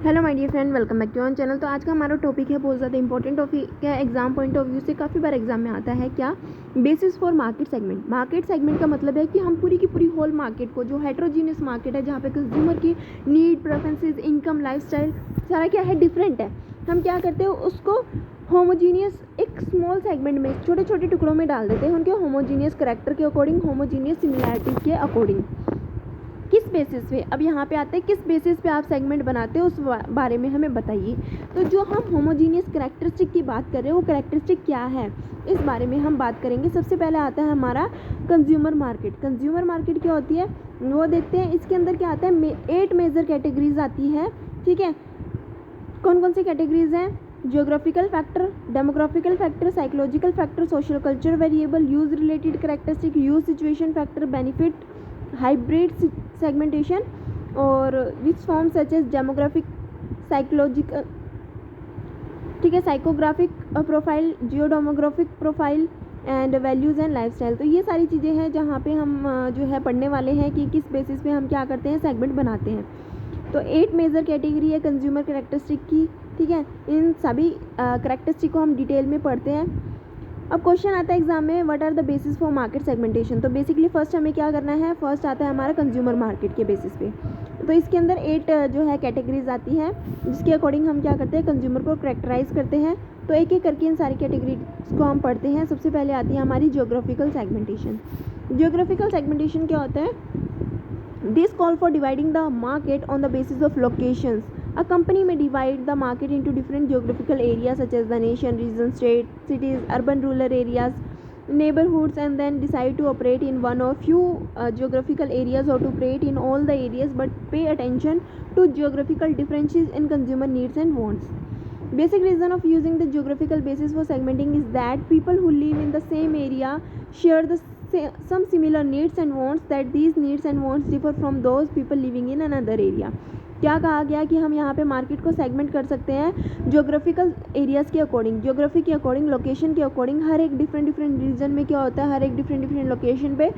Hello my dear friend, welcome back to on channel. तो आज का हमारा टॉपिक है बहुत ज़्यादा इंपॉर्टेंट टॉपिक है। एग्जाम पॉइंट ऑफ व्यू से काफ़ी बार एग्जाम में आता है क्या, basis for market segment. Market segment का मतलब है कि हम पूरी की पूरी होल मार्केट को, जो हेट्रोजीनियस मार्केट है जहाँ पे कंज्यूमर की नीड, प्रेफरेंसेस, इनकम, लाइफस्टाइल सारा क्या है, डिफरेंट है, हम क्या करते हैं उसको होमोजीनियस एक स्मॉल सेगमेंट में, छोटे छोटे टुकड़ों में डाल देते हैं उनके होमोजीनियस करेक्टर के अकॉर्डिंग, होमोजीनियस सिमिलैरिटीज के अकॉर्डिंग। किस बेसिस पे, अब यहाँ पे आते हैं किस बेसिस पे आप सेगमेंट बनाते हो उस बारे में हमें बताइए। तो जो हम होमोजीनियस करैक्टरिस्टिक की बात कर रहे हैं वो करैक्टरिस्टिक क्या है, इस बारे में हम बात करेंगे। सबसे पहले आता है हमारा कंज्यूमर मार्केट। कंज्यूमर मार्केट क्या होती है वो देखते हैं। इसके अंदर क्या आता है, 8 मेजर कैटेगरीज आती है। ठीक है, कौन कौन सी कैटेगरीज हैं? Geographical factor, demographical factor, psychological factor, social culture variable, use related characteristic, use situation factor, benefit, hybrid segmentation और which form such as demographic, psychological, ठीक है, psychographic profile, geodemographic profile and values and lifestyle. तो ये सारी चीज़ें हैं जहाँ पे हम जो है पढ़ने वाले हैं कि किस बेसिस पे हम क्या करते हैं, सेगमेंट बनाते हैं। तो 8 मेजर कैटेगरी है कंज्यूमर कैरेक्टरिस्टिक की। ठीक है, इन सभी कैरेक्टरिस्टिक को हम डिटेल में पढ़ते हैं। अब क्वेश्चन आता है एग्जाम में, what are the basis for market segmentation. तो बेसिकली फर्स्ट हमें क्या करना है, फर्स्ट आता है हमारा कंज्यूमर मार्केट के बेसिस पे। तो इसके अंदर 8 जो है कैटेगरीज आती है जिसके अकॉर्डिंग हम क्या करते हैं, कंज्यूमर को करेक्टराइज करते हैं। तो एक एक करके इन सारी कैटेगरीज को हम पढ़ते हैं। सबसे पहले आती है हमारी जियोग्राफिकल सेगमेंटेशन। जियोग्राफिकल सेगमेंटेशन क्या होता है? This call for dividing the market on the basis of locations. A company may divide the market into different geographical areas such as the nation, region, state, cities, urban, rural areas, neighborhoods, and then decide to operate in one or few geographical areas or to operate in all the areas, but pay attention to geographical differences in consumer needs and wants. Basic reason of using the geographical basis for segmenting is that people who live in the same area share some similar needs and wants, that these needs and wants differ from those people living in another area. क्या कहा गया कि हम यहाँ पे market को segment कर सकते हैं ज्योग्राफिकल एरियाज़ के अकॉर्डिंग, ज्योग्राफी के अकॉर्डिंग, लोकेशन के अकॉर्डिंग। हर एक डिफरेंट डिफरेंट रीजन में क्या होता है, हर एक डिफरेंट लोकेशन पे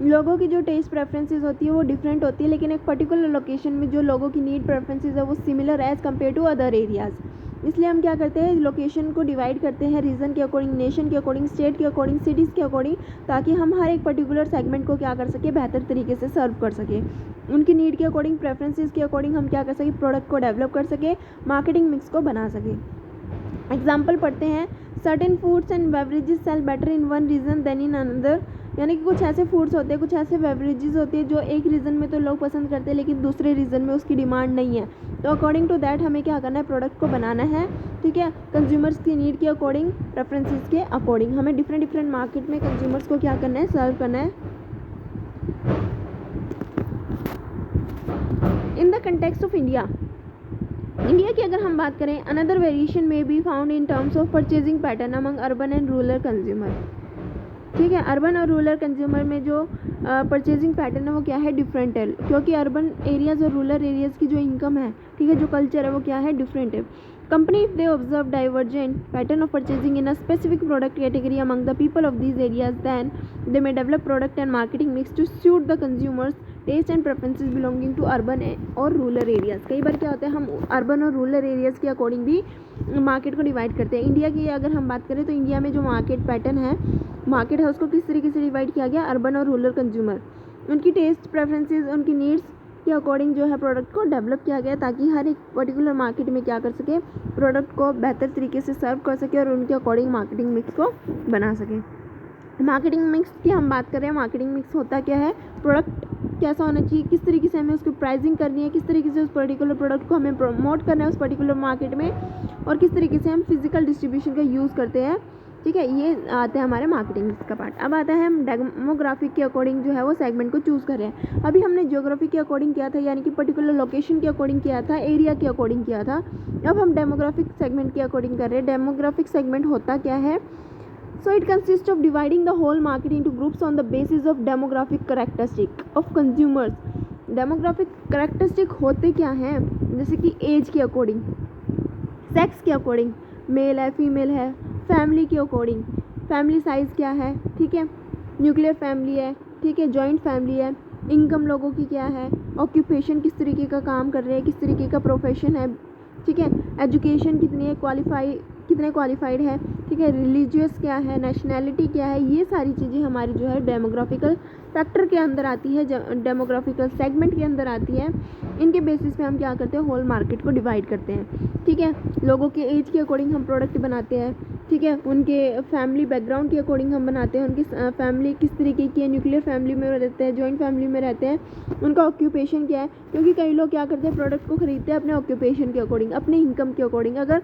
लोगों की जो टेस्ट प्रेफरेंसेस होती है वो डिफरेंट होती है, लेकिन एक पर्टिकुलर लोकेशन में जो लोगों की नीड प्रेफरेंसेस है वो similar as compare to other areas. इसलिए हम क्या करते हैं, लोकेशन को डिवाइड करते हैं रीजन के अकॉर्डिंग, नेशन के अकॉर्डिंग, स्टेट के अकॉर्डिंग, सिटीज़ के अकॉर्डिंग, ताकि हम हर एक पर्टिकुलर सेगमेंट को क्या कर सके, बेहतर तरीके से सर्व कर सके। उनकी नीड के अकॉर्डिंग, प्रेफरेंसेस के अकॉर्डिंग हम क्या कर सके, प्रोडक्ट को डेवलप कर सके, मार्केटिंग मिक्स को बना सके। एग्जाम्पल पढ़ते हैं, certain foods and beverages sell better in one region than in another. यानी कि कुछ ऐसे फूड्स होते हैं, कुछ ऐसे बेवरेजेस होते हैं जो एक रीजन में तो लोग पसंद करते हैं लेकिन दूसरे रीजन में उसकी डिमांड नहीं है। तो अकॉर्डिंग टू दैट हमें क्या करना है, प्रोडक्ट को बनाना है। ठीक है, कंज्यूमर्स की नीड के अकॉर्डिंग, प्रेफरेंसेस के अकॉर्डिंग हमें डिफरेंट डिफरेंट मार्केट में कंज्यूमर्स को क्या करना है, सर्व करना है। In the context of India की अगर हम बात करें, अनदर वेरिएशन में be found in terms of purchasing pattern among urban and rural consumer. ठीक है, अर्बन और रूरल कंज्यूमर में जो परचेजिंग पैटर्न है वो क्या है, डिफरेंट है, क्योंकि अर्बन एरियाज़ और रूरल एरियाज़ की जो इनकम है, ठीक है, जो कल्चर है वो क्या है, डिफरेंट है। Company, if they observe divergent pattern of purchasing in a specific product category among the people of these areas, then they may develop product and marketing mix to suit the consumers taste and preferences belonging to urban और rural areas। कई बार क्या होता है, हम urban और rural areas के according भी market को डिवाइड करते हैं। इंडिया की अगर हम बात करें तो इंडिया में जो मार्केट पैटर्न है, मार्केट है, उसको किस तरीके से डिवाइड किया गया, अर्बन और रूरल कंज्यूमर, उनकी टेस्ट प्रेफरेंसेस, उनकी नीड्स के अकॉर्डिंग जो है प्रोडक्ट को डेवलप किया गया, ताकि हर एक पर्टिकुलर मार्केट में क्या कर सके, प्रोडक्ट को बेहतर तरीके से सर्व कर सके और उनके अकॉर्डिंग मार्केटिंग मिक्स को बना सके। मार्केटिंग मिक्स की हम बात करें, मार्केटिंग मिक्स होता क्या है, प्रोडक्ट कैसा होना चाहिए, किस तरीके से हमें उसकी प्राइसिंग करनी है, किस तरीके से उस पर्टिकुलर प्रोडक्ट को हमें प्रमोट करना है उस पर्टिकुलर मार्केट में, और किस तरीके से हम फिजिकल डिस्ट्रीब्यूशन का यूज़ करते हैं। ठीक है, ये आते हैं हमारे मार्केटिंग मिक्स का पार्ट। अब आता है हम डेमोग्राफिक के अकॉर्डिंग जो है वो सेगमेंट को चूज़ कर रहे हैं। अभी हमने ज्योग्राफी के अकॉर्डिंग किया था, यानी कि पर्टिकुलर लोकेशन के अकॉर्डिंग किया था, एरिया के अकॉर्डिंग किया था। अब हम डेमोग्राफिक सेगमेंट के अकॉर्डिंग कर रहे हैं। डेमोग्राफिक सेगमेंट होता क्या है, so it consists of dividing the whole market into groups on the basis of demographic characteristic of consumers। Demographic characteristic होते क्या हैं, जैसे कि एज के अकॉर्डिंग, सेक्स के अकॉर्डिंग, मेल है, फीमेल है, फैमिली के अकॉर्डिंग, फैमिली साइज़ क्या है, ठीक है, न्यूक्लियर फैमिली है, ठीक है, जॉइंट फैमिली है, इनकम लोगों की क्या है, ऑक्यूपेशन किस तरीके का काम कर रहे हैं, किस तरीके का प्रोफेशन है, ठीक है, एजुकेशन कितनी है, कितने क्वालिफाइड है, ठीक है, रिलीजियस क्या है, नेशनैलिटी क्या है, ये सारी चीज़ें हमारी जो है डेमोग्राफिकल फैक्टर के अंदर आती है, डेमोग्राफिकल सेगमेंट के अंदर आती है। इनके बेसिस पे हम क्या करते हैं, होल मार्केट को डिवाइड करते हैं, ठीक है। लोगों के एज के अकॉर्डिंग हम प्रोडक्ट बनाते हैं, ठीक है, उनके फैमिली बैकग्राउंड के अकॉर्डिंग हम बनाते हैं, उनकी फैमिली किस तरीके की है, न्यूक्लियर फैमिली में रहते हैं, जॉइंट फैमिली में रहते हैं, उनका ऑक्यूपेशन क्या है, क्योंकि कई लोग क्या करते हैं, प्रोडक्ट को खरीदते हैं अपने ऑक्यूपेशन के अकॉर्डिंग, अपने इनकम के अकॉर्डिंग। अगर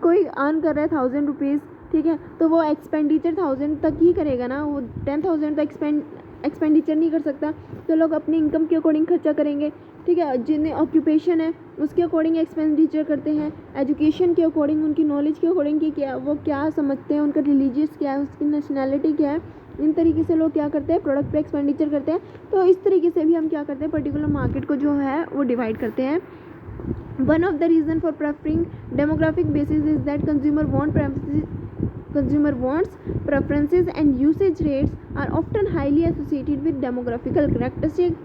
कोई अर्न कर रहा है 1000 रुपीज़, ठीक है, तो वो एक्सपेंडिचर 1000 तक ही करेगा ना, वो 10,000 तक एक्सपेंडिचर नहीं कर सकता, तो लोग अपनी इनकम के अकॉर्डिंग खर्चा करेंगे, ठीक है। जिन्हें ऑक्यूपेशन है उसके अकॉर्डिंग एक्सपेंडिचर करते हैं, एजुकेशन के अकॉर्डिंग, उनकी नॉलेज के अकॉर्डिंग कि क्या वो क्या समझते हैं, उनका रिलीजियस क्या है, उसकी नेशनैलिटी क्या है, इन तरीके से लोग क्या करते हैं, प्रोडक्ट पे एक्सपेंडिचर करते हैं। तो इस तरीके से भी हम क्या करते हैं, पर्टिकुलर मार्केट को जो है वो डिवाइड करते हैं। One of the reason for preferring demographic basis is that consumer wants, preferences and usage rates are often highly associated with demographical characteristics.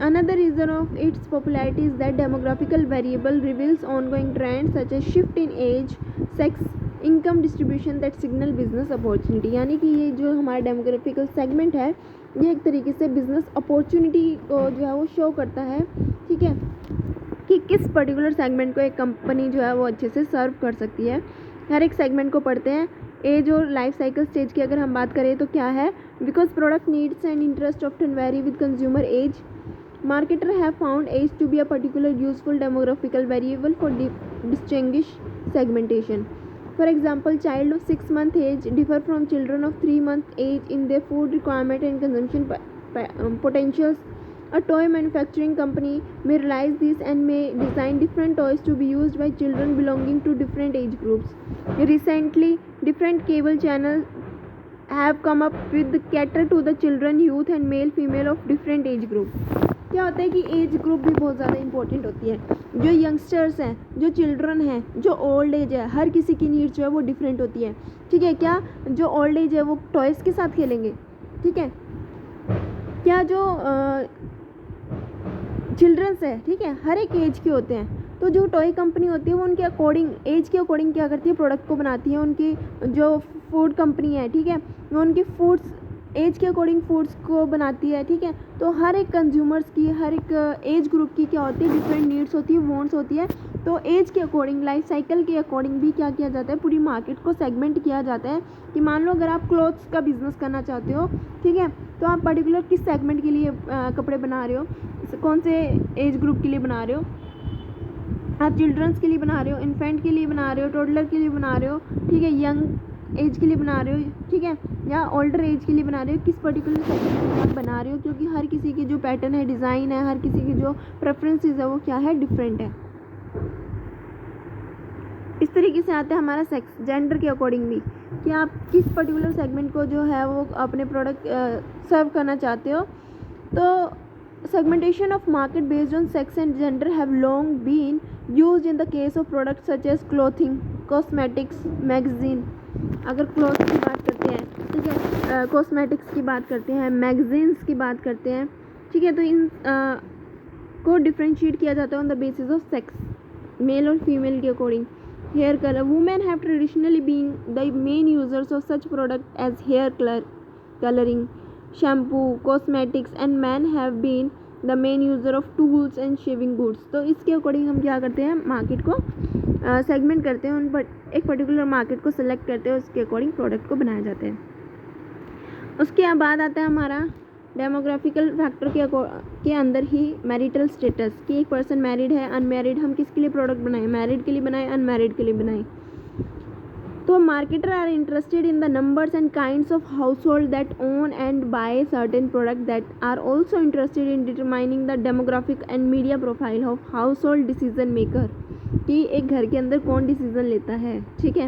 Another reason of its popularity is that demographical variable reveals ongoing trends such as shift in age, sex, income distribution that signal business opportunity। यानी कि ये जो हमारा डेमोग्राफिकल segment है, ये एक तरीके से बिजनेस अपॉर्चुनिटी को जो है वो शो करता है, ठीक है, कि किस पर्टिकुलर सेगमेंट को एक कंपनी जो है वो अच्छे से सर्व कर सकती है। हर एक सेगमेंट को पढ़ते हैं। एज और लाइफ साइकिल स्टेज की अगर हम बात करें तो क्या है, because product needs and interest often very with consumer age, marketer have found age to be a particular useful demographical variable for distinguish segmentation. For example, child of 6 month age differ from children of 3 month age in their food requirement and consumption potentials. A toy manufacturing company may realize this and may design different toys to be used by children belonging to different age groups. Recently, different cable channels have come up with cater to the children, youth and male female of different age group. क्या होता है कि age group भी बहुत ज़्यादा important होती है। जो यंगस्टर्स हैं, जो चिल्ड्रन हैं, जो ओल्ड एज है, हर किसी की नीड जो है वो डिफरेंट होती है, ठीक है। क्या जो ओल्ड एज है वो टॉयज़ के साथ खेलेंगे, ठीक है, क्या जो चिल्ड्रंस है, ठीक है, हर एक एज के होते हैं। तो जो टॉय कंपनी होती है वो उनके अकॉर्डिंग, एज के अकॉर्डिंग क्या करती है, प्रोडक्ट को बनाती है। उनकी जो फूड कंपनी है, ठीक है, वो उनकी फूड्स एज के अकॉर्डिंग फूड्स को बनाती है, ठीक है। तो हर एक कंज्यूमर्स की, हर एक एज ग्रुप की क्या होती है, डिफरेंट नीड्स होती है, वांट्स होती है। तो एज के अकॉर्डिंग, लाइफ साइकिल के अकॉर्डिंग भी क्या किया जाता है, पूरी मार्केट को सेगमेंट किया जाता है। कि मान लो अगर आप क्लोथ्स का बिजनेस करना चाहते हो, ठीक है, तो आप पर्टिकुलर किस सेगमेंट के लिए कपड़े बना रहे हो, कौन से एज ग्रुप के लिए बना रहे हो, आप चिल्ड्रंस के लिए बना रहे हो, इन्फेंट के लिए बना रहे हो, टोडलर के लिए बना रहे हो, ठीक है, यंग एज के लिए बना रहे हो, ठीक है, या ओल्डर एज के लिए बना रहे हो, किस पर्टिकुलर सेगमेंट के लिए आप बना रहे हो, क्योंकि हर किसी की जो पैटर्न है, डिज़ाइन है, हर किसी की जो प्रेफरेंसेस है वो क्या है, डिफरेंट है। इस तरीके से आता है हमारा सेक्स, जेंडर के अकॉर्डिंग भी, कि आप किस पर्टिकुलर सेगमेंट को जो है वो अपने प्रोडक्ट सर्व करना चाहते हो। तो segmentation of market based on sex and gender have long been used in the case of products such as clothing, cosmetics, magazine। अगर क्लॉथ की बात करते हैं, ठीक है, कॉस्मेटिक्स की बात करते हैं, मैगजीन्स की बात करते हैं, ठीक है, तो इन को डिफ्रेंशिएट किया जाता है on the basis of sex, male और फीमेल के according. Hair colour, women have traditionally been the main users of such product as hair coloring, shampoo, cosmetics and men have been the main user of tools and shaving goods। तो इसके according हम क्या करते हैं, market को segment करते हैं, उन पर एक पर्टिकुलर मार्केट को सेलेक्ट करते हैं, उसके अकॉर्डिंग प्रोडक्ट को बनाया जाता है। उसके बाद आता है हमारा डेमोग्राफिकल फैक्टर के अंदर ही मैरिटल स्टेटस, कि एक पर्सन मैरिड है, अनमैरिड, हम किसके लिए प्रोडक्ट बनाएं, मैरिड के लिए बनाएं, अनमैरिड के लिए बनाएं। तो marketer are interested in the numbers and kinds of household that own and buy certain product that are also interested in determining the demographic and media profile of household decision maker, कि एक घर के अंदर कौन decision लेता है, ठीक है,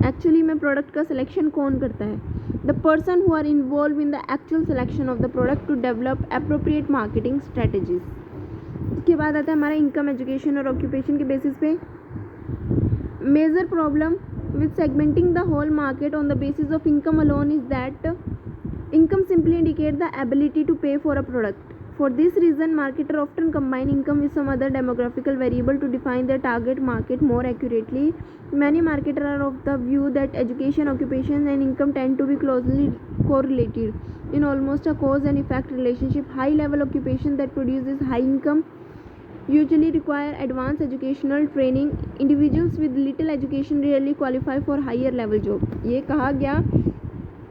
एक्चुअली में प्रोडक्ट का सिलेक्शन कौन करता है, the person who are involve in the actual selection of the product to develop appropriate marketing strategies. उसके बाद आता है हमारा इनकम, एजुकेशन और ऑक्यूपेशन के बेसिस पे। Major problem with segmenting the whole market on the basis of income alone is that income simply indicate the ability to pay for a product. For this reason, marketers often combine income with some other demographical variable to define their target market more accurately. Many marketers are of the view that education, occupation, and income tend to be closely correlated in almost a cause and effect relationship. High-level occupation that produces high income usually require advanced educational training. Individuals with little education rarely qualify for higher level job. ये कहा गया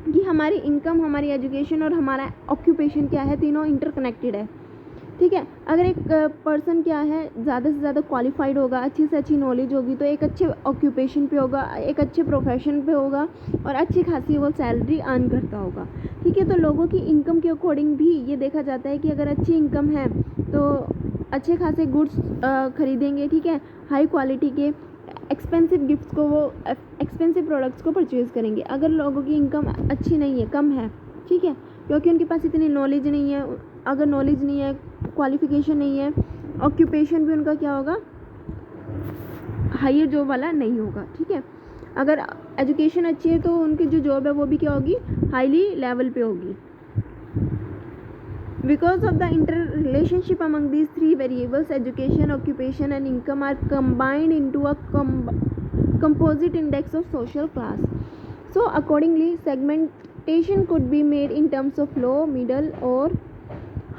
कि हमारी income, हमारी education और हमारा occupation क्या है, तीनों इंटरकनेक्टेड है, ठीक है। अगर एक पर्सन क्या है ज़्यादा से ज़्यादा क्वालिफाइड होगा, अच्छी से अच्छी नॉलेज होगी, तो एक अच्छे ऑक्यूपेशन पे होगा, एक अच्छे प्रोफेशन पे होगा और अच्छी खासी वो सैलरी अर्न करता होगा, ठीक है। तो लोगों की इनकम के अकॉर्डिंग भी ये देखा जाता है कि अगर अच्छी इनकम है तो अच्छे खासे गुड्स खरीदेंगे, ठीक है, हाई क्वालिटी के एक्सपेंसिव गिफ्ट्स को, वो एक्सपेंसिव प्रोडक्ट्स को परचेज़ करेंगे। अगर लोगों की इनकम अच्छी नहीं है, कम है, ठीक है, क्योंकि उनके पास इतनी नॉलेज नहीं है, अगर नॉलेज नहीं है, क्वालिफिकेशन नहीं है, ऑक्यूपेशन भी उनका क्या होगा, हायर जॉब वाला नहीं होगा, ठीक है। अगर एजुकेशन अच्छी है तो उनकी जो जॉब है वो भी क्या होगी, हाईली लेवल पे होगी। Because of the interrelationship among these three variables, education, occupation, and income are combined into a composite index of social class. So accordingly, segmentation could be made in terms of low, middle, or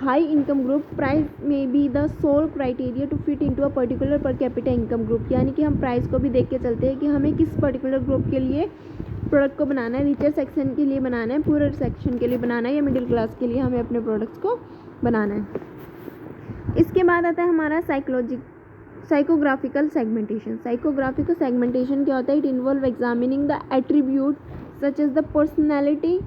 high income group. Price may be the sole criteria to fit into a particular per capita income group. यानी कि हम price को भी देख के चलते हैं कि हमें किस पर्टिकुलर ग्रुप के लिए प्रोडक्ट को बनाना है, रिचर सेक्शन के लिए बनाना है, पुअर सेक्शन के लिए बनाना है, या मिडिल क्लास के लिए हमें अपने प्रोडक्ट्स को बनाना है। इसके बाद आता है हमारा साइकोग्राफिकल सेगमेंटेशन। साइकोग्राफिकल सेगमेंटेशन क्या होता है? It involve examining the attribute such as the personality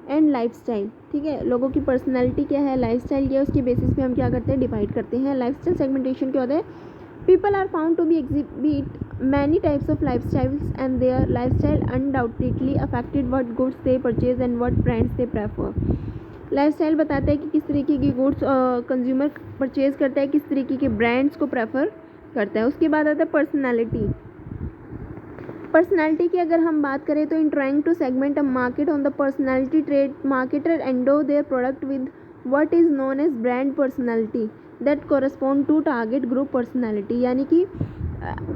and lifestyle, ठीक है। लोगों की पर्सनैलिटी क्या है, लाइफस्टाइल क्या है, उसके बेसिस पे हम क्या करते हैं, डिवाइड करते हैं। लाइफस्टाइल सेगमेंटेशन क्या होता है? People are found to be exhibit many types of lifestyles, and their lifestyle undoubtedly affected what goods they purchase and what brands they prefer. Lifestyle बताता है कि किस तरीके की गुड्स कंज्यूमर परचेज करता है, किस तरीके के ब्रांड्स को प्रेफर करता है। उसके बाद आता है पर्सनालिटी। पर्सनालिटी की अगर हम बात करें तो in trying to segment a market on the personality trade, marketer endow their product with what is known as brand personality that correspond to target group personality. यानी कि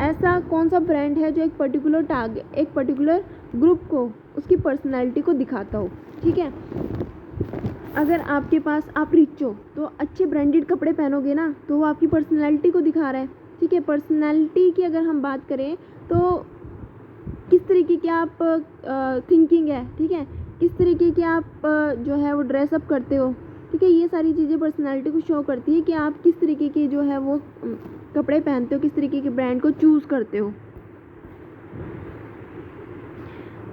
ऐसा कौन सा ब्रांड है जो एक पर्टिकुलर ग्रुप को, उसकी पर्सनालिटी को दिखाता हो, ठीक है। अगर आपके पास, आप रिच हो तो अच्छे ब्रांडेड कपड़े पहनोगे ना, तो वो आपकी पर्सनालिटी को दिखा रहा है, ठीक है। पर्सनालिटी की अगर हम बात करें तो किस तरीके की आप थिंकिंग है, ठीक है, किस तरीके की आप जो है वो ड्रेसअप करते हो, ठीक है। ये सारी चीज़ें पर्सनालिटी को शो करती है कि आप किस तरीके के जो है वो कपड़े पहनते हो, किस तरीके के ब्रांड को चूज़ करते हो।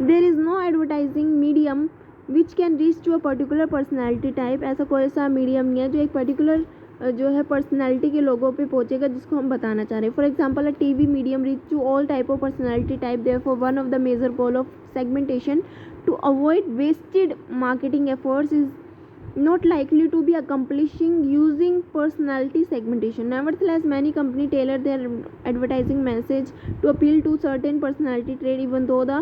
There is no advertising medium which can reach to a particular personality type. ऐसा कोई सा मीडियम नहीं है जो एक पर्टिकुलर जो है पर्सनैलिटी के लोगों पे पहुंचेगा जिसको हम बताना चाह रहे हैं। For example, a TV medium reach to all type of personality type, therefore one of the major goal of segmentation to avoid wasted marketing efforts is not likely to be accomplishing using personality segmentation. Nevertheless, many companies tailor their advertising message to appeal to certain personality trait, even though the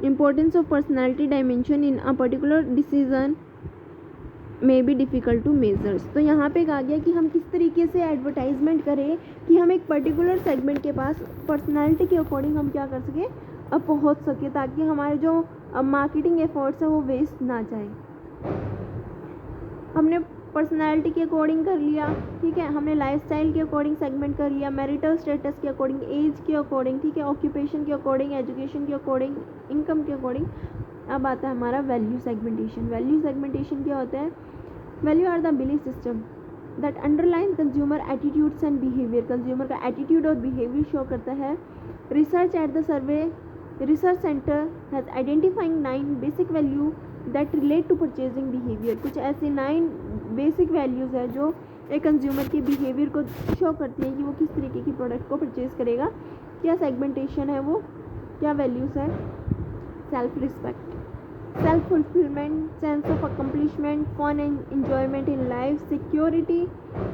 importance of personality dimension in a particular decision may be difficult to measure. तो यहाँ पे कहा गया कि हम किस तरीके से एडवर्टाइजमेंट करें कि हम एक पर्टिकुलर सेगमेंट के पास पर्सनालिटी के अकॉर्डिंग हम क्या कर सकें, अब पहुँच सके, ताकि हमारे जो मार्केटिंग एफर्ट्स है वो वेस्ट ना जाए। हमने पर्सनालिटी के अकॉर्डिंग कर लिया, ठीक है, हमने लाइफस्टाइल के अकॉर्डिंग सेगमेंट कर लिया, मैरिटल स्टेटस के अकॉर्डिंग, एज के अकॉर्डिंग, ठीक है, ऑक्यूपेशन के अकॉर्डिंग, एजुकेशन के अकॉर्डिंग, इनकम के अकॉर्डिंग। अब आता है हमारा वैल्यू सेगमेंटेशन। वैल्यू सेगमेंटेशन क्या होता है? Value are the belief system that underline consumer attitudes and behaviour. Consumer का एटीट्यूड और बिहेवियर शो करता है। Research at the survey research centre has identifying 9 basic value that relate to purchasing behaviour. कुछ ऐसे 9 basic values है जो एक consumer के बिहेवियर को शो करती हैं कि वो किस तरीके की प्रोडक्ट को परचेज़ करेगा। क्या सेगमेंटेशन है वो, क्या वैल्यूज़ है? Self respect, self fulfilment, sense of accomplishment, fun and enjoyment in life, security,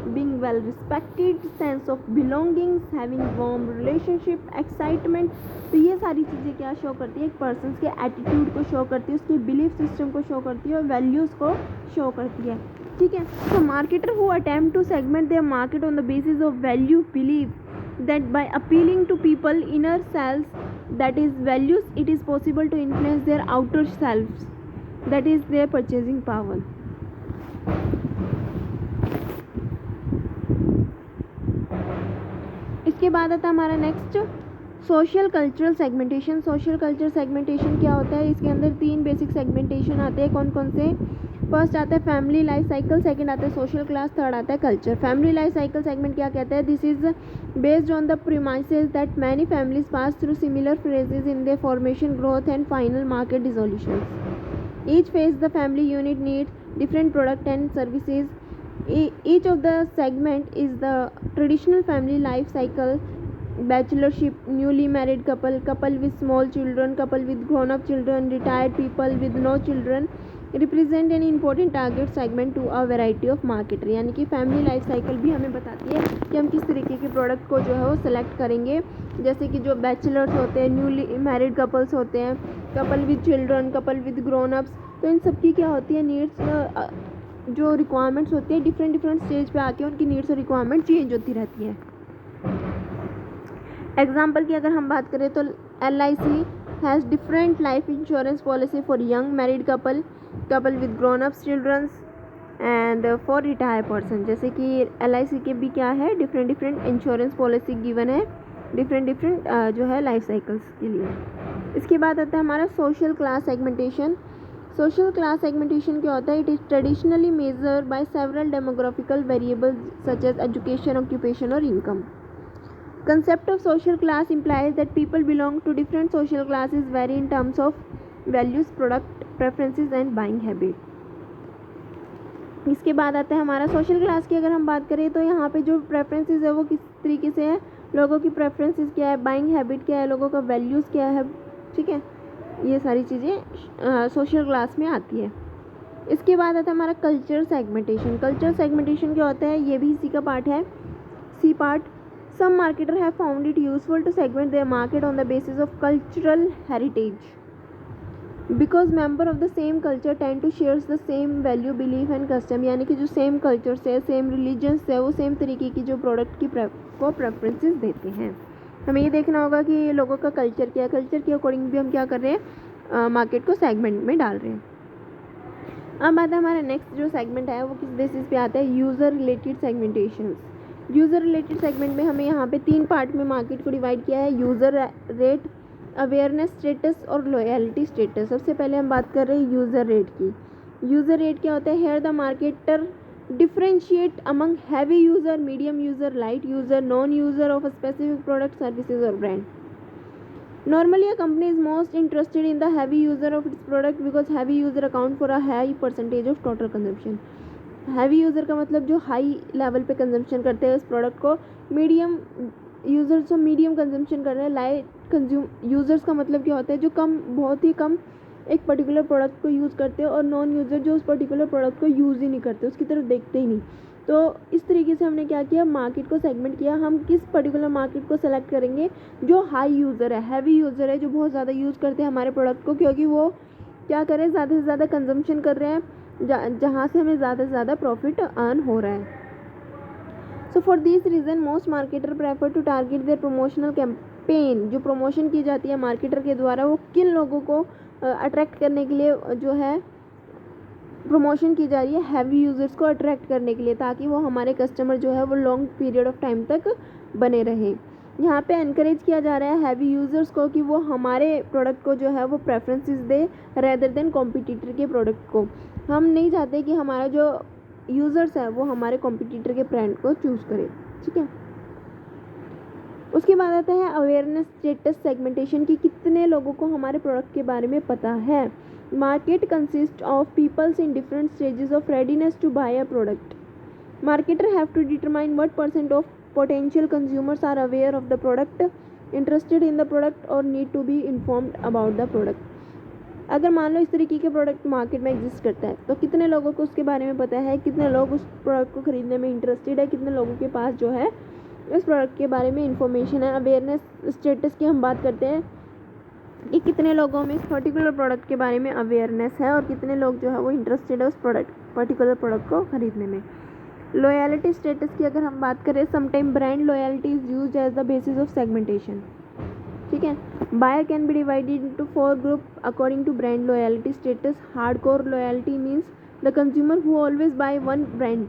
being well respected, sense of belongings, having warm relationship, excitement। तो ये सारी चीज़ें क्या शो करती है? एक पर्सन के एटीट्यूड को शो करती है, उसके बिलीफ सिस्टम को शो करती है और वैल्यूज़ को शो करती है। ठीक है। तो marketer who attempt to segment their market on the basis of value believe that by appealing to people inner selves, that is values, it is possible to influence their outer selves, that is their purchasing power. इसके बाद आता है हमारा next social cultural segmentation. Social culture segmentation क्या होता है? इसके अंदर 3 बेसिक सेगमेंटेशन आते हैं। कौन कौन से? फर्स्ट आता है फैमिली लाइफ साइकिल, सेकंड आता है सोशल क्लास, थर्ड आता है culture. Family life cycle segment क्या कहता है? This is based on the premises that many families pass through similar phases in their formation, growth and final market dissolution. Each phase the family unit needs different product and services. Each of the segment is the traditional family life cycle: bachelorship, newly married couple, couple with small children, couple with grown up children, retired people with no children represent an important target segment to a variety of marketer. यानी कि family life cycle भी हमें बताती है कि हम किस तरीके के प्रोडक्ट को जो है वो सिलेक्ट करेंगे। जैसे कि जो बैचलर्स होते हैं, न्यूली मैरिड कपल्स होते हैं, couple with children, couple with grown ups, तो इन सब की क्या होती है नीड्स, जो रिक्वायरमेंट्स होती है डिफरेंट स्टेज पे आके उनकी नीड्स और रिक्वायरमेंट चेंज होती रहती है। एग्जाम्पल की अगर हम बात करें तो LIC has different life insurance policy for young married couple, couple with grown ups children's and for retire person. जैसे कि LIC के भी क्या है, डिफरेंट इंश्योरेंस पॉलिसी गिवन है डिफरेंट जो है लाइफ साइकिल्स के लिए। इसके बाद आता है हमारा social class segmentation. Social class segmentation क्या होता है? It is traditionally major by several demographical variables such as education, occupation और income. Concept of social class implies that people belong to different social classes vary in terms of values, product preferences and buying habit. इसके बाद आता है हमारा social class की अगर हम बात करें तो यहाँ पे जो प्रेफरेंसेस है वो किस तरीके से है, लोगों की प्रेफरेंसेस क्या है, बाइंग हैबिट क्या है, लोगों का वैल्यूज़ क्या है, ठीक है, ये सारी चीज़ें सोशल क्लास में आती है. इसके बाद आता है हमारा कल्चर सेगमेंटेशन. कल्चर सेगमेंटेशन क्या होता है, ये भी इसी का पार्ट है, C part. Some marketers have found it useful to segment their market on the basis of cultural heritage because members of the same culture tend to share the same value, belief and custom. यानी कि जो same culture से, same religion से, वो same तरीके की जो product की को प्रेफरेंसेस देते हैं. हमें ये देखना होगा कि लोगों का कल्चर क्या है, कल्चर के अकॉर्डिंग भी हम क्या कर रहे हैं, मार्केट को सेगमेंट में डाल रहे हैं. अब आता है हमारा नेक्स्ट जो सेगमेंट है वो किस बेसिस पे आता है, user related segmentation. User related segment में हमें यहाँ पे 3 पार्ट में मार्केट को डिवाइड किया है, यूज़र रेट, अवेयरनेस स्टेटस और लॉयल्टी स्टेटस. सबसे पहले हम बात कर रहे हैं यूज़र रेट की. यूज़र रेट क्या होता है, here the marketer differentiate among heavy user, medium user, light user, non user of a specific product, services और brand. Normally, a company is most interested in the heavy user of its product because heavy user account for a high percentage of total consumption. Heavy user का मतलब जो high level पे consumption करते हैं इस product को. Medium users जो medium consumption कर रहे हैं. लाइट यूज़र्स का मतलब क्या होता है, जो कम, बहुत ही कम एक पर्टिकुलर प्रोडक्ट को यूज़ करते हैं. और नॉन यूज़र जो उस पर्टिकुलर प्रोडक्ट को यूज़ ही नहीं करते, उसकी तरफ देखते ही नहीं. तो इस तरीके से हमने क्या किया, मार्केट को सेगमेंट किया. हम किस पर्टिकुलर मार्केट को सेलेक्ट करेंगे, जो हाई यूज़र है, हैवी यूज़र है, जो बहुत ज़्यादा यूज़ करते हैं हमारे प्रोडक्ट को, क्योंकि वो क्या करें, ज़्यादा से ज़्यादा कंजम्पशन कर रहे हैं, जहाँ से हमें ज़्यादा से ज़्यादा प्रॉफिट अर्न हो रहा है. So for this reason most marketer prefer to target their promotional campaign. जो प्रमोशन की जाती है मार्केटर के द्वारा, वो किन लोगों को अट्रैक्ट करने के लिए जो है प्रमोशन की जा रही है, हैवी यूज़र्स को अट्रैक्ट करने के लिए, ताकि वो हमारे कस्टमर जो है वो लॉन्ग पीरियड ऑफ टाइम तक बने रहें. यहाँ पे एनकरेज किया जा रहा है हैवी यूज़र्स को कि वो हमारे प्रोडक्ट को जो है वो प्रेफरेंसेस दे रेदर देन कॉम्पिटिटर के प्रोडक्ट को. हम नहीं चाहते कि हमारा जो यूज़र्स है वो हमारे कॉम्पिटिटर के ब्रांड को चूज़ करे, ठीक है. उसके बाद आता है अवेयरनेस स्टेटस सेगमेंटेशन की कितने लोगों को हमारे प्रोडक्ट के बारे में पता है. Market consist of peoples in different stages of readiness to buy a product. Marketer have to determine what % of potential consumers are aware of the product, interested in the product or need to be informed about the product. अगर मान लो इस तरीके के product market में exist करता है, तो कितने लोगों को उसके बारे में पता है, कितने लोग उस प्रोडक्ट को खरीदने में इंटरेस्टेड है, कितने लोगों के पास जो है उस प्रोडक्ट के बारे में इंफॉर्मेशन है. अवेयरनेस स्टेटस की हम बात करते हैं कि कितने लोगों में इस पर्टिकुलर प्रोडक्ट के बारे में अवेयरनेस है और कितने लोग जो है वो इंटरेस्टेड है उस प्रोडक्ट पर्टिकुलर प्रोडक्ट को खरीदने में। लॉयल्टी स्टेटस की अगर हम बात करें, sometime brand loyalty is used as the basis of segmentation. ठीक है, buyer can be divided into 4 group according to brand loyalty status. Hardcore loyalty means the consumer who always buy one brand,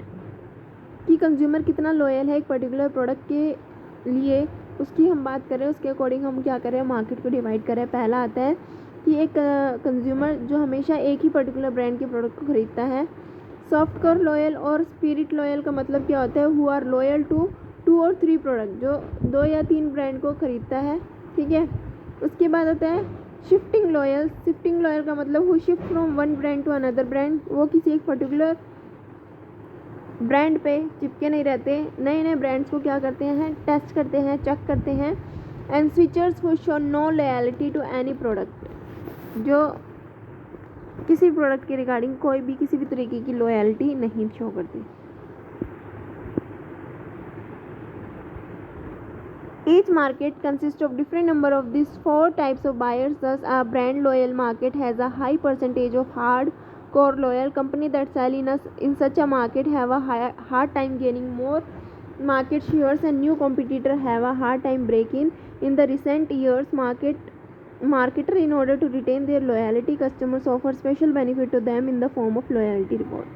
कि consumer कितना loyal है एक particular product के लिए, उसकी हम बात करें, उसके अकॉर्डिंग हम क्या करें, मार्केट को डिवाइड करें। पहला आता है कि एक कंज्यूमर जो हमेशा एक ही पर्टिकुलर ब्रांड के प्रोडक्ट को खरीदता है। सॉफ्ट कोर लॉयल और स्पिरिट लॉयल का मतलब क्या होता है, हु आर लॉयल टू 2 और 3 प्रोडक्ट, जो 2 या 3 ब्रांड को खरीदता है। ठीक है, उसके बाद आता है शिफ्टिंग लॉयल। शिफ्टिंग लॉयल का मतलब who shift from one brand to another brand, वो किसी एक पर्टिकुलर ब्रांड पे चिपके नहीं रहते, नए नए ब्रांड्स को क्या करते हैं, टेस्ट करते हैं, चेक करते हैं। And switchers who show no loyalty to any product, जो किसी प्रोडक्ट के रिगार्डिंग कोई भी किसी भी तरीके की लॉयल्टी नहीं शो करती। Each market consists of different number of these 4 types of buyers. Thus, a brand loyal market has a high percentage of hardcore loyal. Company that sell in such a market have a hard time gaining more market shares, and new competitors have a hard time breaking. In the recent years, marketer in order to retain their loyalty customers offer special benefit to them in the form of loyalty reward.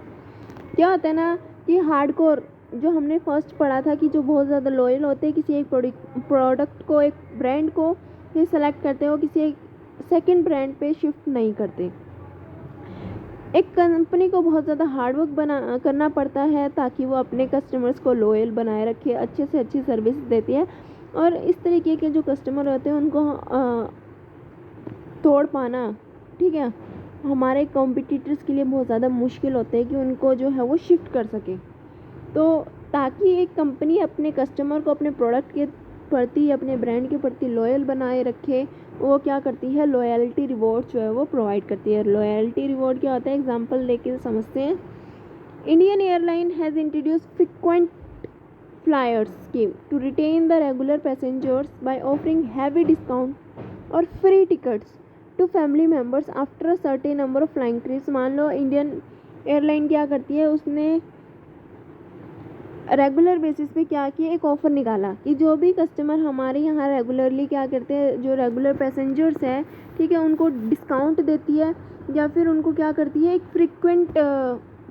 क्या होता है ना कि hardcore जो हमने first पढ़ा था कि जो बहुत ज़्यादा लॉयल होते हैं किसी एक प्रोडक्ट को, एक ब्रांड को ये सेलेक्ट करते हैं, वो किसी एक सेकंड ब्रांड पे शिफ्ट नहीं करते। एक कंपनी को बहुत ज़्यादा हार्डवर्क करना पड़ता है ताकि वो अपने कस्टमर्स को लॉयल बनाए रखे, अच्छे से अच्छी सर्विस देती है, और इस तरीके के जो कस्टमर होते हैं उनको तोड़ पाना, ठीक है, हमारे कॉम्पिटिटर्स के लिए बहुत ज़्यादा मुश्किल होते हैं कि उनको जो है वो शिफ्ट कर सके। तो ताकि एक कंपनी अपने कस्टमर को अपने प्रोडक्ट के प्रति, अपने ब्रांड के प्रति लॉयल बनाए रखे, वो क्या करती है, लॉयल्टी रिवॉर्ड जो है वो प्रोवाइड करती है। लॉयल्टी रिवॉर्ड क्या होता है, एग्जांपल लेके समझते हैं। Indian airline has introduce frequent flyers scheme to retain the regular passengers by offering heavy discount और free tickets to family members after a certain number of flying trips. मान लो Indian airline क्या करती है, उसने रेगुलर बेसिस पे क्या किया, एक ऑफ़र निकाला कि जो भी कस्टमर हमारे यहाँ रेगुलरली क्या करते हैं, जो रेगुलर पैसेंजर्स हैं, ठीक है, उनको डिस्काउंट देती है या फिर उनको क्या करती है, एक फ्रीक्वेंट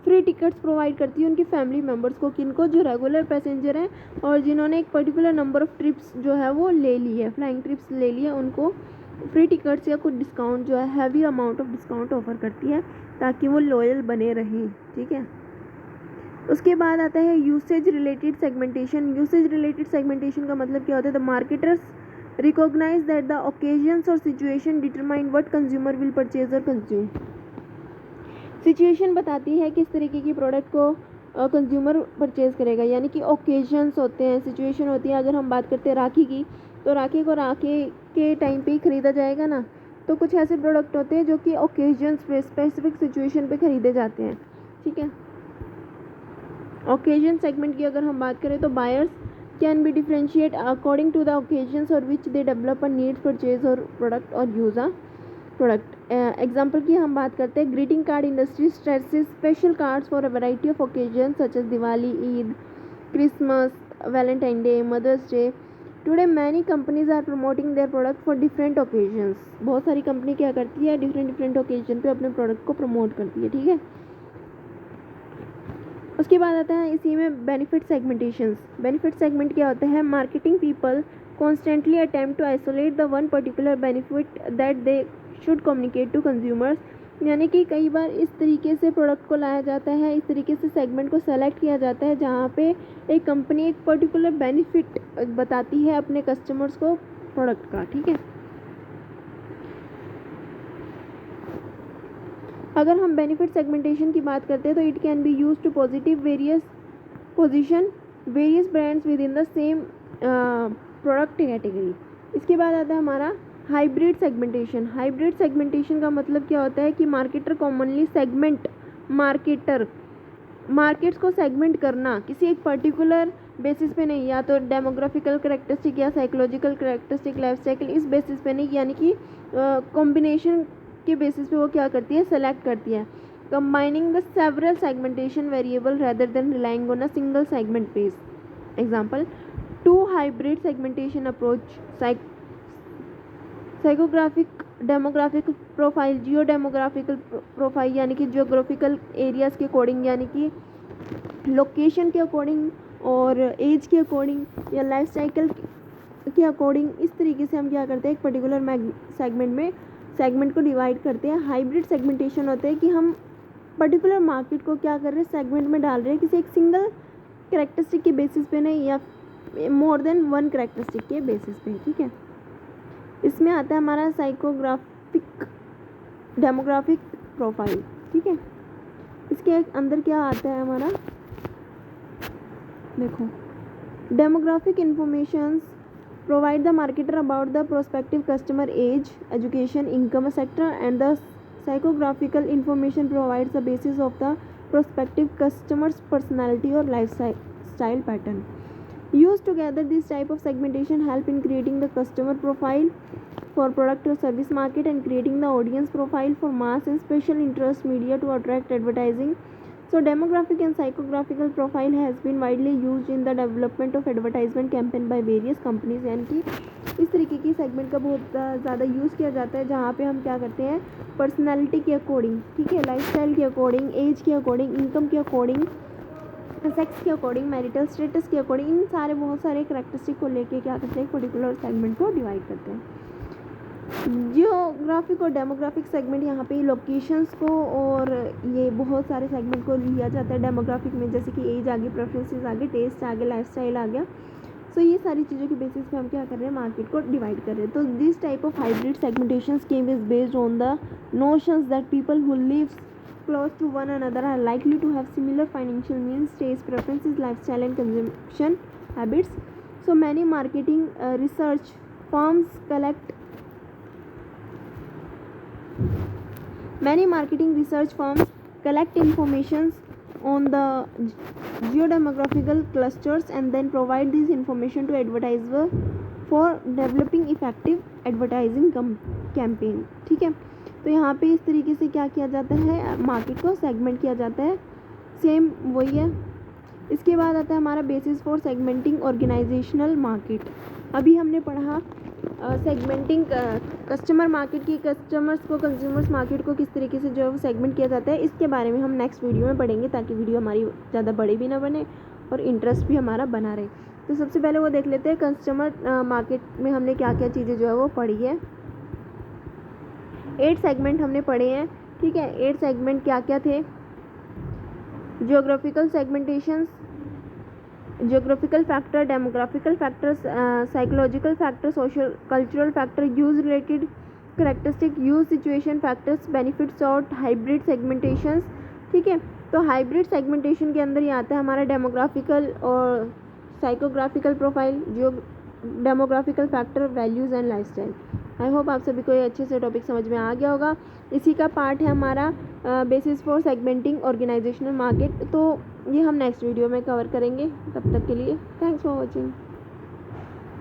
फ्री टिकट्स प्रोवाइड करती है उनकी फैमिली मेम्बर्स को, किनको, जो रेगुलर पैसेंजर हैं और जिन्होंने एक पर्टिकुलर नंबर ऑफ़ ट्रिप्स जो है वो ले ली है, फ्लाइंग ट्रिप्स ले ली है, उनको फ्री टिकट्स या कुछ डिस्काउंट जो है, heavy amount of discount offer करती है ताकि वो लॉयल बने रहें। ठीक है, उसके बाद आता है usage related segmentation. Usage related segmentation का मतलब क्या होता है, the marketers recognise that the occasions और situation determine what consumer will purchase और कंज्यूम। सिचुएशन बताती है किस तरीके की प्रोडक्ट को कंज्यूमर परचेज करेगा, यानी कि ओकेजन्स होते हैं, सिचुएशन होती है। अगर हम बात करते हैं राखी की, तो राखी को राखी के टाइम पे ही ख़रीदा जाएगा ना, तो कुछ ऐसे प्रोडक्ट होते हैं जो कि ओकेजन्स पे, स्पेसिफिक सिचुएशन पे ख़रीदे जाते हैं। ठीक है, ओकेजन सेगमेंट की अगर हम बात करें तो buyers can be differentiate according to the occasions और which they develop a need purchase और प्रोडक्ट और यूज़ अ प्रोडक्ट। एग्जांपल की हम बात करते हैं, greeting card industry stresses special cards for a variety of occasion such as Diwali, Eid, Christmas, Valentine day, mother's day. Today many companies are promoting their product for different occasions. बहुत सारी company क्या करती है, डिफरेंट ओकेजन पे अपने product को promote करती है। ठीक है, उसके बाद आता है इसी में बेनिफिट सेगमेंटेशंस। बेनिफिट सेगमेंट क्या होता है, marketing people constantly attempt to isolate the one particular benefit that they should communicate to consumers. यानी कि कई बार इस तरीके से प्रोडक्ट को लाया जाता है, इस तरीके से सेगमेंट को सेलेक्ट किया जाता है जहाँ पे एक कंपनी एक पर्टिकुलर बेनिफिट बताती है अपने कस्टमर्स को प्रोडक्ट का। ठीक है, अगर हम बेनिफिट सेगमेंटेशन की बात करते हैं तो it can be use to positive various position various brands within the same product category. इसके बाद आता है हमारा हाइब्रिड सेगमेंटेशन। हाइब्रिड सेगमेंटेशन का मतलब क्या होता है कि मार्केटर कॉमनली सेगमेंट मार्केट्स को सेगमेंट करना किसी एक पर्टिकुलर बेसिस पे नहीं, या तो डेमोग्राफिकल करेक्टरिस्टिक या साइकोलॉजिकल करेक्टरिस्टिक, लाइफ साइकिल, इस बेसिस पे नहीं, यानी कि कॉम्बिनेशन के बेसिस पे वो क्या करती है, सेलेक्ट करती है। combining the several segmentation variable rather than relying on a single segment base. Example, two hybrid segmentation approach, psychographic demographic profile, geo demographical profile यानी कि जियोग्राफिकल एरियाज़ के अकॉर्डिंग यानी कि लोकेशन के अकॉर्डिंग और एज के अकॉर्डिंग या life cycle के अकॉर्डिंग, इस तरीके से हम क्या करते हैं एक पर्टिकुलर सेगमेंट को डिवाइड करते हैं। हाइब्रिड सेगमेंटेशन होता है कि हम पर्टिकुलर मार्केट को क्या कर रहे हैं सेगमेंट में डाल रहे हैं किसी एक सिंगल कैरेक्टरिस्टिक के बेसिस पे नहीं या मोर देन वन कैरेक्टरिस्टिक के बेसिस पे, ठीक है। इसमें आता है हमारा साइकोग्राफिक डेमोग्राफिक प्रोफाइल, ठीक है। इसके अंदर क्या आता है हमारा, देखो, demographic informations provide the marketer about the prospective customer age, education, income sector and the psychographical information provides the basis of the prospective customers personality और life style pattern. Used together, this type of segmentation help in creating the customer profile for product or service market and creating the audience profile for mass and special interest media to attract advertising. So demographic and psychographical profile has been widely used in the development of advertisement campaign by various companies। यानी कि इस तरीके की segment का बहुत ज़्यादा use किया जाता है जहाँ पे हम क्या करते हैं पर्सनैलिटी के अकॉर्डिंग, ठीक है, लाइफस्टाइल के अकॉर्डिंग, एज के अकॉर्डिंग, इनकम के अकॉर्डिंग, सेक्स के अकॉर्डिंग, मैरिटल स्टेटस के अकॉर्डिंग, इन सारे बहुत सारे करैक्टरिस्टिक को लेके क्या करते हैं एक पर्टिकुलर सेगमेंट को डिवाइड करते हैं। जियोग्राफिक और डेमोग्राफिक सेगमेंट यहाँ पे लोकेशंस को और ये बहुत सारे सेगमेंट को लिया जाता है डेमोग्राफिक में, जैसे कि एज आ गई, प्रेफरेंसेस आ गए, टेस्ट आ गए, लाइफस्टाइल आ गया। सो ये सारी चीज़ों के बेसिस पे हम क्या कर रहे हैं मार्केट को डिवाइड कर रहे हैं। तो this type of hybrid segmentation scheme is based on the notions that people who lives close to one another are likely to have similar financial means, taste preferences, lifestyle and consumption habits. So many marketing research firms collect information on the geodemographical clusters and then provide this information to advertiser for developing effective advertising campaign, ठीक है। तो यहाँ पे इस तरीके से क्या किया जाता है मार्केट को सेगमेंट किया जाता है, सेम वही है। इसके बाद आता है हमारा basis for segmenting organisational market. अभी हमने पढ़ा सेगमेंटिंग कस्टमर मार्केट की, कस्टमर्स को कंज्यूमर्स मार्केट को किस तरीके से जो है वो सेगमेंट किया जाता है। इसके बारे में हम नेक्स्ट वीडियो में पढ़ेंगे ताकि वीडियो हमारी ज़्यादा बड़ी भी ना बने और इंटरेस्ट भी हमारा बना रहे। तो सबसे पहले वो देख लेते हैं कस्टमर मार्केट में हमने क्या क्या चीज़ें जो है वो पढ़ी है। 8 सेगमेंट हमने पढ़े हैं, ठीक है। 8 सेगमेंट क्या क्या थे, geographical segmentations, geographical factor, demographical factors, psychological factor, social cultural factor, use related characteristic, use situation factors, benefits और हाइब्रिड सेगमेंटेशंस, ठीक है। तो हाइब्रिड सेगमेंटेशन के अंदर ये आता है हमारा डेमोग्राफिकल और psychographical profile, geo demographical factor, values and lifestyle. I hope आप सभी को ये अच्छे से टॉपिक समझ में आ गया होगा। इसी का पार्ट है हमारा basis for segmenting organisational market. तो ये हम नेक्स्ट वीडियो में कवर करेंगे। तब तक के लिए थैंक्स फॉर वॉचिंग।